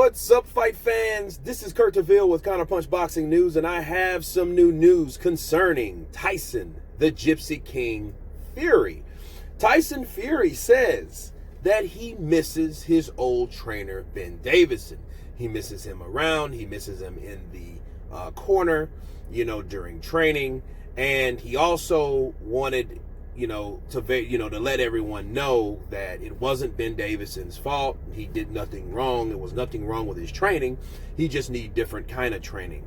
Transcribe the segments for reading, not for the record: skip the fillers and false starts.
What's up, fight fans? This is Kurt DeVille with Counterpunch Boxing News, and I have some new news concerning Tyson, the Gypsy King Fury. Tyson Fury says that he misses his old trainer, Ben Davison. He misses him around. He misses him in the corner, during training. And he also wanted, to let everyone know that it wasn't Ben Davison's fault. He did nothing wrong. There was nothing wrong with his training. He just needs different kind of training,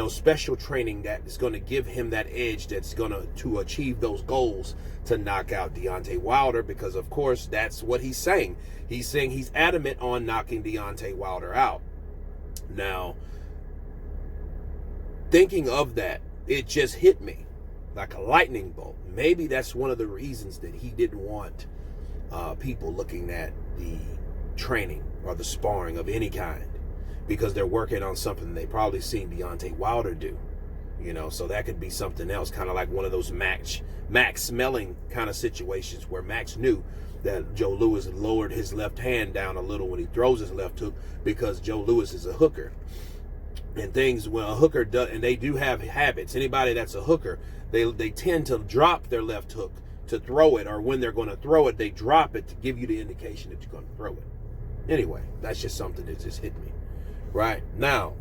special training that is going to give him that edge that's going to achieve those goals to knock out Deontay Wilder, because of course that's what he's saying. He's saying he's adamant on knocking Deontay Wilder out. Now, thinking of that, it just hit me like a lightning bolt. Maybe that's one of the reasons that he didn't want people looking at the training or the sparring of any kind, because they're working on something they probably seen Deontay Wilder do. So that could be something else, kind of like one of those Max smelling kind of situations where Max knew that Joe Louis lowered his left hand down a little when he throws his left hook, because Joe Louis is a hooker. And things, when a hooker does, and they do have habits, anybody that's a hooker, they tend to drop their left hook to throw it, or when they're going to throw it, they drop it to give you the indication that you're going to throw it. Anyway, that's just something that just hit me. Right now,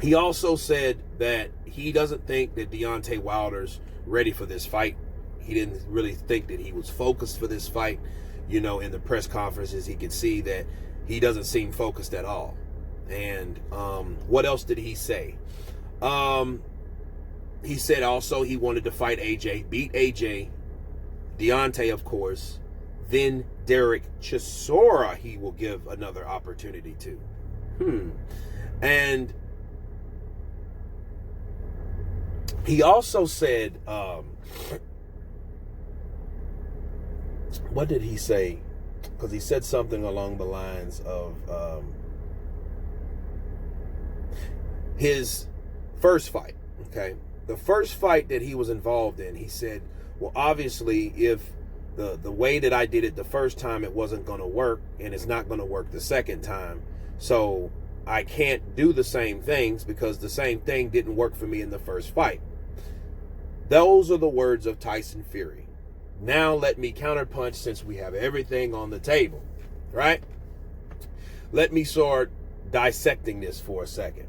he also said that he doesn't think that Deontay Wilder's ready for this fight. He didn't really think that he was focused for this fight. In the press conferences, he could see that he doesn't seem focused at all. And what else did he say? He said also he wanted to fight AJ, beat AJ, Deontay, of course, then Derek Chisora he will give another opportunity to. And he also said, what did he say? Because he said something along the lines of his first fight, okay? The first fight that he was involved in, he said, well, obviously, if the way that I did it the first time, it wasn't going to work, and it's not going to work the second time. So I can't do the same things because the same thing didn't work for me in the first fight. Those are the words of Tyson Fury. Now let me counterpunch, since we have everything on the table, right? Let me start dissecting this for a second.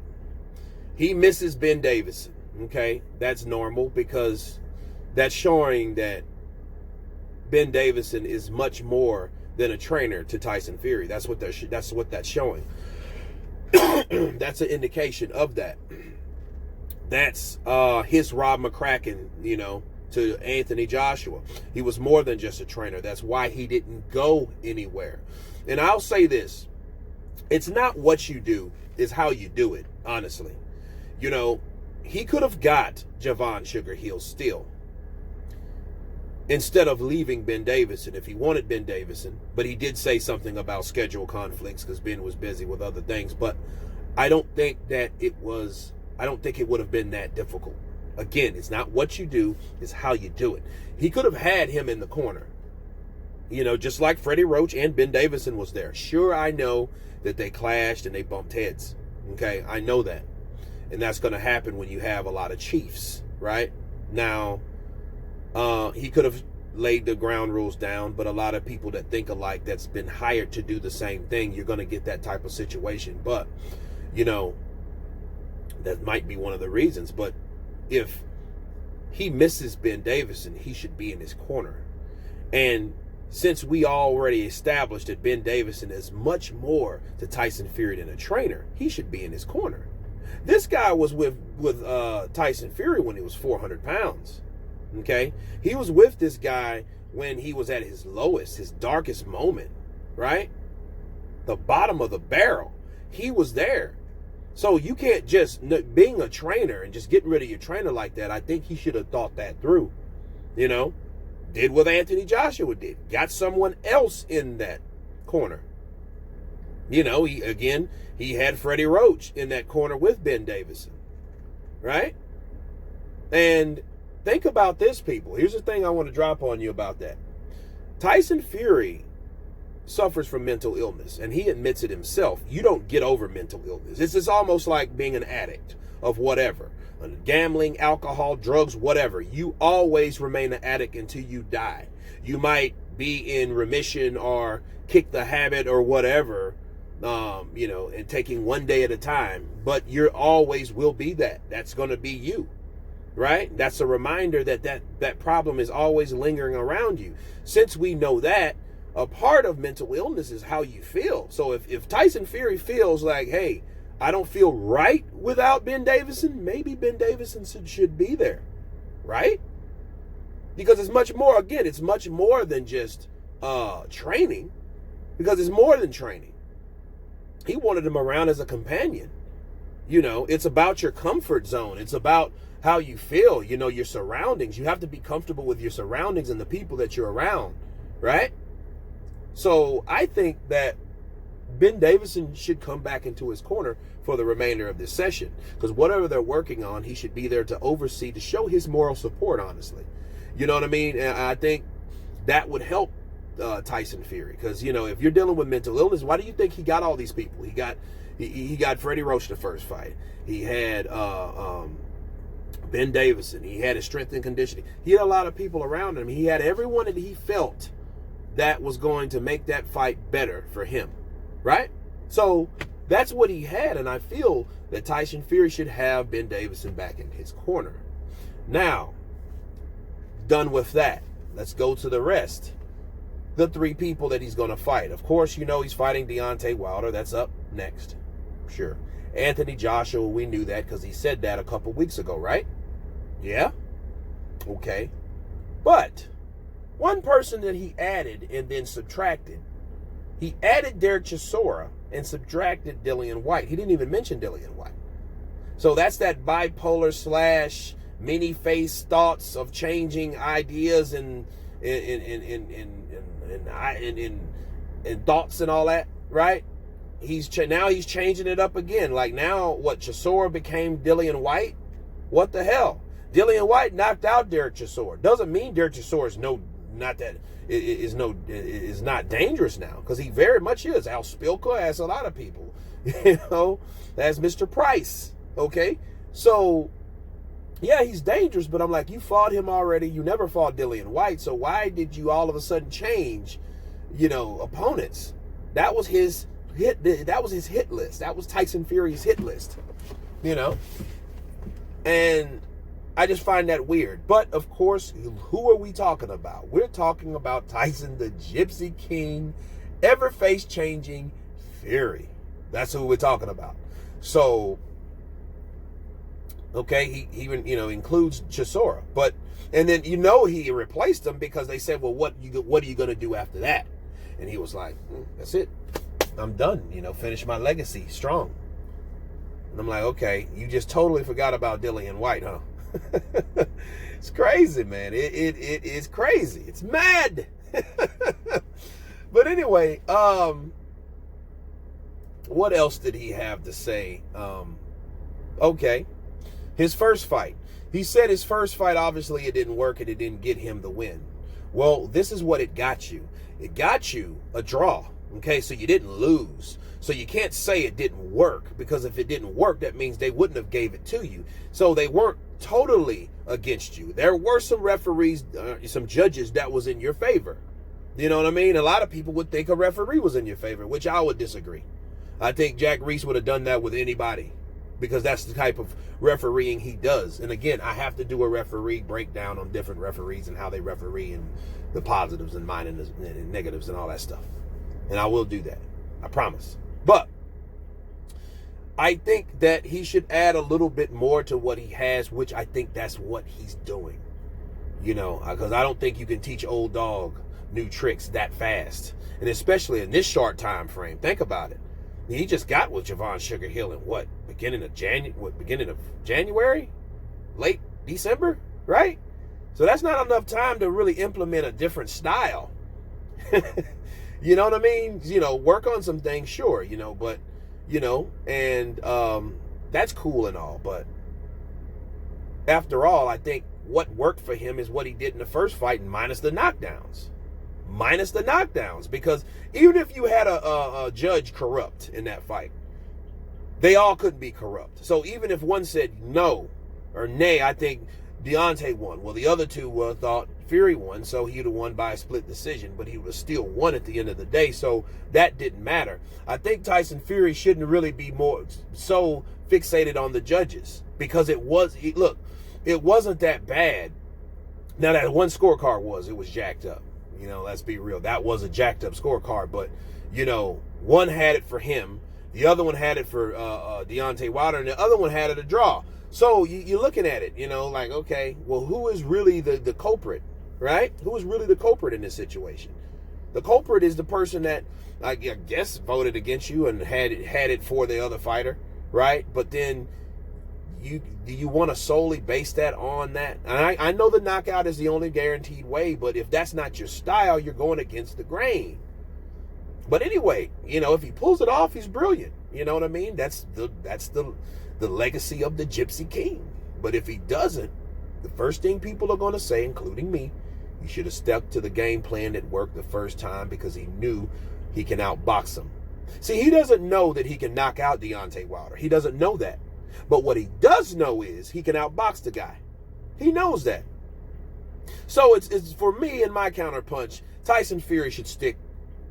He misses Ben Davison, okay? That's normal, because that's showing that Ben Davison is much more than a trainer to Tyson Fury. That's what that's showing. That's an indication of that. That's his Rob McCracken, to Anthony Joshua. He was more than just a trainer. That's why he didn't go anywhere. And I'll say this, it's not what you do, it's how you do it, honestly. He could have got Javon Sugar Hill still, instead of leaving Ben Davison, if he wanted Ben Davison. But he did say something about schedule conflicts because Ben was busy with other things. But I don't think it would have been that difficult. Again, it's not what you do, it's how you do it. He could have had him in the corner, just like Freddie Roach and Ben Davison was there. Sure, I know that they clashed and they bumped heads. Okay, I know that. And that's going to happen when you have a lot of chiefs, right? Now, he could have laid the ground rules down, but a lot of people that think alike, that's been hired to do the same thing, you're going to get that type of situation. But, that might be one of the reasons. But if he misses Ben Davison, he should be in his corner. And since we already established that Ben Davison is much more to Tyson Fury than a trainer, he should be in his corner. This guy was with Tyson Fury when he was 400 pounds. Okay? He was with this guy when he was at his lowest, his darkest moment, right? The bottom of the barrel. He was there. So you can't just, being a trainer and just getting rid of your trainer like that, I think he should have thought that through. Did what Anthony Joshua did. Got someone else in that corner. He had Freddie Roach in that corner with Ben Davison. Right? And think about this, people. Here's the thing I want to drop on you about that. Tyson Fury suffers from mental illness, and he admits it himself. You don't get over mental illness. It's almost like being an addict of whatever. Gambling, alcohol, drugs, whatever. You always remain an addict until you die. You might be in remission or kick the habit or whatever, and taking one day at a time, but you're always will be that. That's going to be you, right? That's a reminder that problem is always lingering around you. Since we know that, a part of mental illness is how you feel. So if Tyson Fury feels like, hey, I don't feel right without Ben Davison, maybe Ben Davison should be there, right? Because it's much more, again, it's much more than just training, because it's more than training. He wanted him around as a companion. It's about your comfort zone. It's about how you feel, your surroundings. You have to be comfortable with your surroundings and the people that you're around, right? So I think that Ben Davison should come back into his corner for the remainder of this session, because whatever they're working on, he should be there to oversee, to show his moral support, honestly. You know what I mean? And I think that would help Tyson Fury, because, if you're dealing with mental illness, why do you think he got all these people? He got Freddie Roach the first fight. He had Ben Davison. He had his strength and conditioning. He had a lot of people around him. He had everyone that he felt that was going to make that fight better for him, right? So that's what he had, and I feel that Tyson Fury should have Ben Davison back in his corner. Now, done with that, let's go to the rest. The three people that he's going to fight. Of course, he's fighting Deontay Wilder. That's up next. Sure. Anthony Joshua, we knew that because he said that a couple weeks ago, right? Yeah? Okay. But one person that he added and then subtracted, he added Derek Chisora and subtracted Dillian White. He didn't even mention Dillian White. So that's that bipolar / many-faced thoughts of changing ideas and thoughts and all that, right? Now he's changing it up again. Like now, Chisora became Dillian White? What the hell? Dillian White knocked out Derek Chisora. Doesn't mean Derek Chisora is not dangerous now, because he very much is. Al Spilka has a lot of people, that's Mr. Price. Okay, so yeah, he's dangerous, but I'm like, you fought him already. You never fought Dillian White, so why did you all of a sudden change, opponents? That was his hit. That was his hit list. That was Tyson Fury's hit list. And I just find that weird. But of course, who are we talking about? We're talking about Tyson, the Gypsy King, ever face changing Fury. That's who we're talking about. So, okay, he even includes Chisora, and then he replaced him because they said, well, what are you going to do after that? And he was like, that's it, I'm done. Finish my legacy strong. And I'm like, okay, you just totally forgot about Dillian White, huh? It's crazy, man. It is crazy. It's mad. But anyway, what else did he have to say? Okay. His first fight. He said his first fight, obviously it didn't work and it didn't get him the win. Well, this is what it got you. It got you a draw. Okay, so you didn't lose. So you can't say it didn't work, because if it didn't work, that means they wouldn't have gave it to you. So they weren't totally against you. There were some referees, some judges that was in your favor. You know what I mean? A lot of people would think a referee was in your favor, which I would disagree. I think Jack Reese would have done that with anybody, because that's the type of refereeing he does. And again, I have to do a referee breakdown on different referees and how they referee and the positives and and negatives and all that stuff. And I will do that. I promise. But I think that he should add a little bit more to what he has, which I think that's what he's doing. Because I don't think you can teach old dog new tricks that fast. And especially in this short time frame. Think about it. He just got with Javon Sugar Hill in beginning of January? Late December, right? So that's not enough time to really implement a different style. You know what I mean? Work on some things, sure, but, and that's cool and all. But after all, I think what worked for him is what he did in the first fight, minus the knockdowns. minus the knockdowns. Because even if you had a judge corrupt in that fight, they all couldn't be corrupt. So even if one said no or nay, I think Deontay won. Well, the other two thought Fury won, so he'd have won by a split decision, but he would have still won at the end of the day, so that didn't matter. I think Tyson Fury shouldn't really be more so fixated on the judges, because it wasn't that bad. Now, that one scorecard it was jacked up. Let's be real. That was a jacked up scorecard, but, one had it for him, the other one had it for Deontay Wilder, and the other one had it a draw. So you're looking at it, like, okay, well, who is really the culprit, right? Who is really the culprit in this situation? The culprit is the person that, I guess, voted against you and had it for the other fighter, right? But then do you want to solely base that on that? And I know the knockout is the only guaranteed way, but if that's not your style, you're going against the grain. But anyway, if he pulls it off, he's brilliant. You know what I mean? That's the legacy of the Gypsy King. But if he doesn't, the first thing people are going to say, including me, you should have stuck to the game plan that worked the first time, because he knew he can outbox him. See, he doesn't know that he can knock out Deontay Wilder. He doesn't know that. But what he does know is he can outbox the guy. He knows that. So it's for me in my counterpunch, Tyson Fury should stick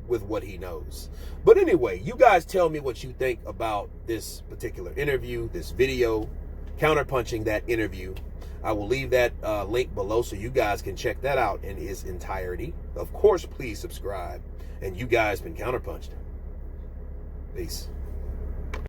with what he knows. But anyway, you guys tell me what you think about this particular interview, this video, counterpunching that interview. I will leave that link below so you guys can check that out in its entirety. Of course, please subscribe. And you guys been counterpunched. Peace.